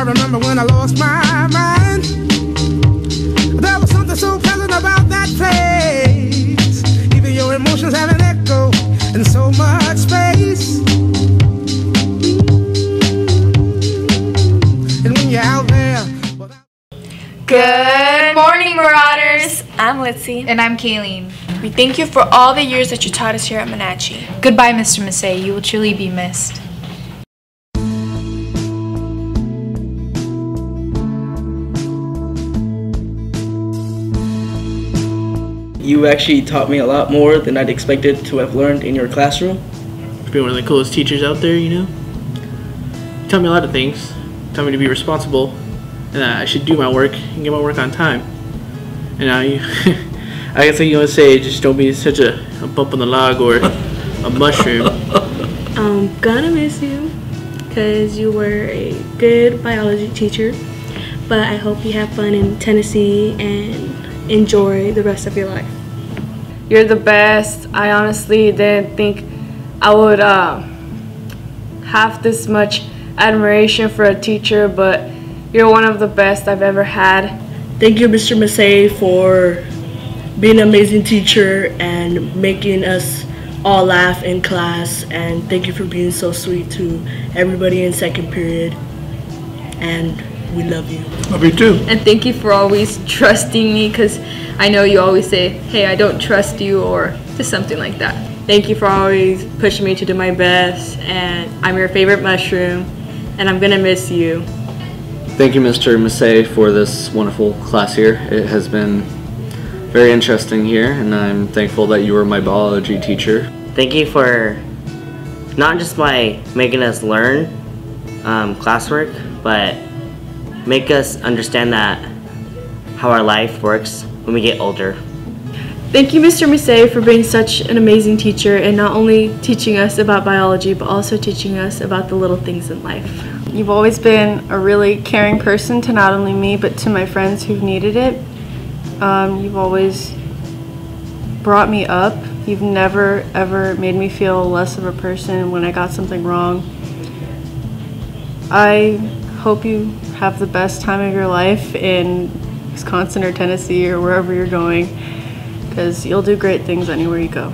remember when I lost my mind. There was something so pleasant about that place. Even your emotions have an echo in so much space. And when you're out there. Good morning, Marauders. I'm Litzy. And I'm Kayleen. We thank you for all the years that you taught us here at Monache. Goodbye, Mr. Massei. You will truly be missed. You actually taught me a lot more than I'd expected to have learned in your classroom. You've been one of the coolest teachers out there, you know. You taught me a lot of things. You taught me to be responsible, and I should do my work and get my work on time. And now you, I guess you want to say, just don't be such a bump on the log or a mushroom. I'm gonna miss you because you were a good biology teacher, but I hope you have fun in Tennessee and enjoy the rest of your life. You're the best. I honestly didn't think I would have this much admiration for a teacher, but you're one of the best I've ever had. Thank you, Mr. Massei, for being an amazing teacher and making us all laugh in class, and thank you for being so sweet to everybody in second period, and we love you. Love you too. And thank you for always trusting me, because I know you always say, hey, I don't trust you, or just something like that. Thank you for always pushing me to do my best, and I'm your favorite mushroom, and I'm gonna miss you. Thank you, Mr. Massei, for this wonderful class here. It has been very interesting here, and I'm thankful that you were my biology teacher. Thank you for not just by making us learn classwork, but make us understand that how our life works when we get older. Thank you, Mr. Massei, for being such an amazing teacher and not only teaching us about biology, but also teaching us about the little things in life. You've always been a really caring person to not only me, but to my friends who've needed it. You've always brought me up. You've never, ever made me feel less of a person when I got something wrong. I hope you have the best time of your life in Wisconsin or Tennessee or wherever you're going, because you'll do great things anywhere you go.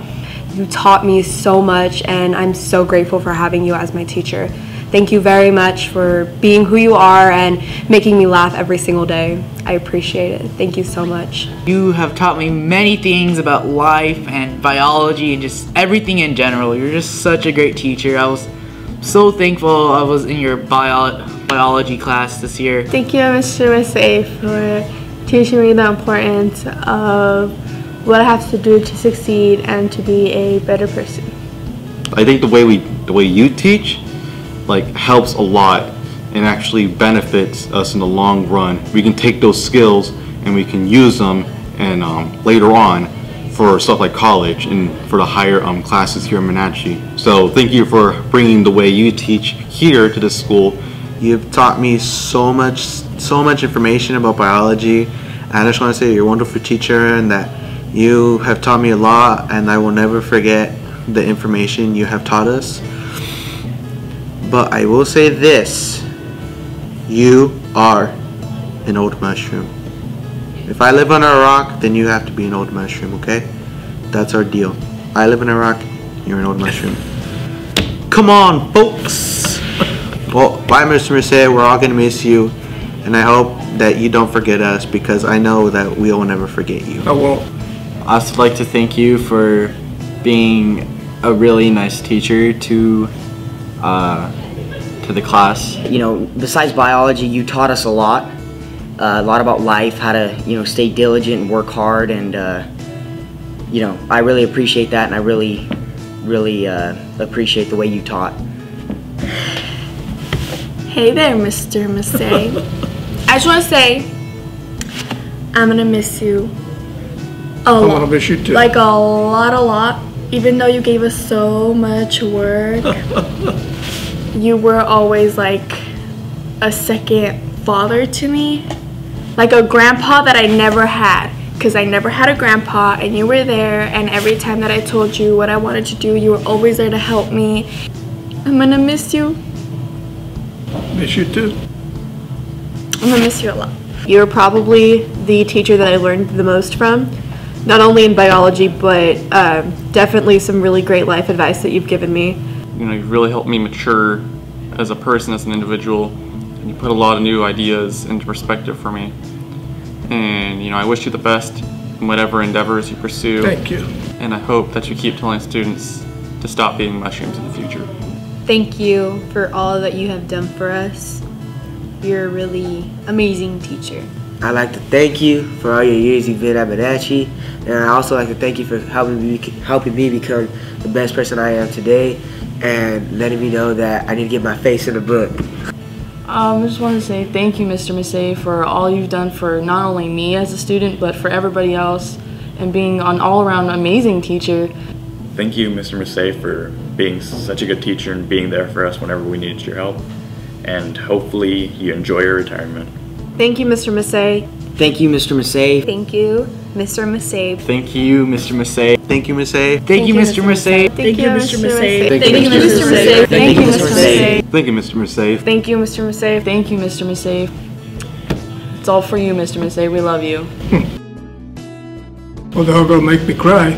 You taught me so much, and I'm so grateful for having you as my teacher. Thank you very much for being who you are and making me laugh every single day. I appreciate it. Thank you so much. You have taught me many things about life and biology and just everything in general. You're just such a great teacher. I was so thankful I was in your biology class this year. Thank you, Mr. Massei, for teaching me the importance of what I have to do to succeed and to be a better person. I think the way you teach helps a lot and actually benefits us in the long run. We can take those skills and we can use them and later on for stuff like college and for the higher classes here in Monache. So thank you for bringing the way you teach here to this school. You've taught me so much information about biology. I just want to say you're a wonderful teacher and that you have taught me a lot, and I will never forget the information you have taught us. But I will say this, you are an old mushroom. If I live under a rock, then you have to be an old mushroom, okay? That's our deal. I live in a rock, you're an old mushroom. Come on, folks! Well, bye, Mr. Massei. We're all gonna miss you, and I hope that you don't forget us, because I know that we will never forget you. I won't. I'd also like to thank you for being a really nice teacher to the class. You know, besides biology, you taught us a lot about life, how to, you know, stay diligent and work hard, and you know, I really appreciate that, and I really appreciate the way you taught. Hey there, Mr. Massei. I just want to say, I'm gonna miss you a lot. I'm gonna miss you too. Like a lot. Even though you gave us so much work, you were always like a second father to me. Like a grandpa that I never had. Because I never had a grandpa, and you were there, and every time that I told you what I wanted to do, you were always there to help me. I'm gonna miss you. Miss you too. I'm gonna miss you a lot. You're probably the teacher that I learned the most from, not only in biology, but definitely some really great life advice that you've given me. You know, you've really helped me mature as a person, as an individual, and you put a lot of new ideas into perspective for me. And, you know, I wish you the best in whatever endeavors you pursue. Thank you. And I hope that you keep telling students to stop eating mushrooms in the future. Thank you for all that you have done for us. You're a really amazing teacher. I'd like to thank you for all your years you've been at Monache, and I also like to thank you for helping me become the best person I am today, and letting me know that I need to get my face in the book. I just want to say thank you, Mr. Massei, for all you've done for not only me as a student, but for everybody else, and being an all-around amazing teacher. Thank you, Mr. Massei, for being such a good teacher and being there for us whenever we needed your help. And hopefully you enjoy your retirement. Thank you, Mr. Massei. Thank you, Mr. Massei. Thank you, Mr. Massei. Thank you, Mr. Massei. Thank you, Massei. Thank you, Mr. Massei. Thank you, Mr. Massei. Thank you, Mr. Massei. Thank you, Mr. Massei. Thank you, Mr. Massei. Thank you, Mr. Massei. Thank you, Mr. Massei. It's all for you, Mr. Massei. We love you. Well, they're all gonna make me cry.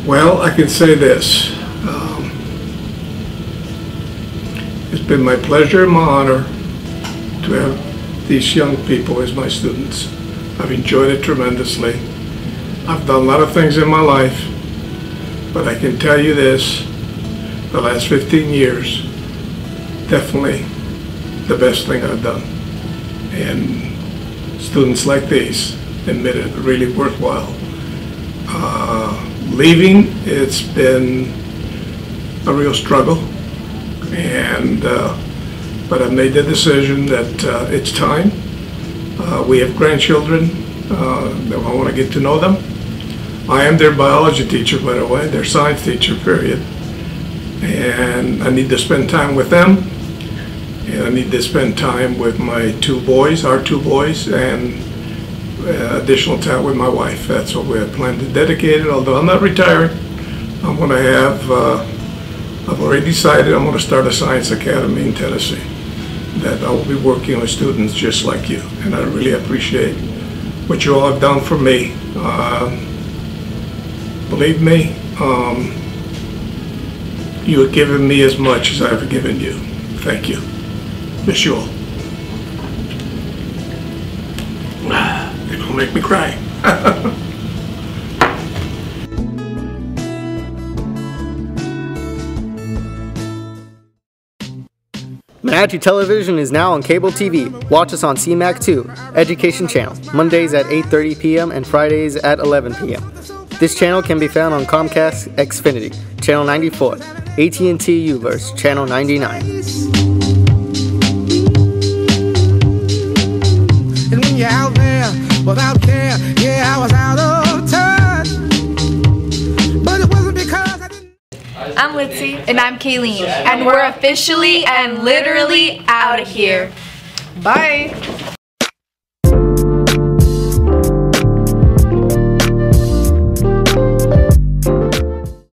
Well, I can say this. It's been my pleasure and my honor to have these young people as my students. I've enjoyed it tremendously. I've done a lot of things in my life, but I can tell you this, the last 15 years, definitely the best thing I've done. And students like these admit it, really worthwhile. Leaving, it's been a real struggle, and but I've made the decision that it's time. We have grandchildren that I want to get to know them. I am their biology teacher, by the way, their science teacher, period. And I need to spend time with them, and I need to spend time with my two boys, our two boys, and additional time with my wife. That's what we have planned to dedicate it. Although I'm not retiring, I'm going to have, I've already decided I'm going to start a science academy in Tennessee that I will be working with students just like you. And I really appreciate what you all have done for me. Believe me, you have given me as much as I've given you. Thank you. Miss you all. They're gonna make me cry. Monache Television is now on cable TV. Watch us on CMAC2, Education Channel, Mondays at 8:30 p.m. and Fridays at 11 p.m. This channel can be found on Comcast Xfinity, Channel 94, AT&T Uverse, Channel 99. And when you're out there without care, yeah, I was out of touch. But it wasn't because I didn't. I'm Litzy. And I'm Kayleen. And we're officially and literally out of here. Bye.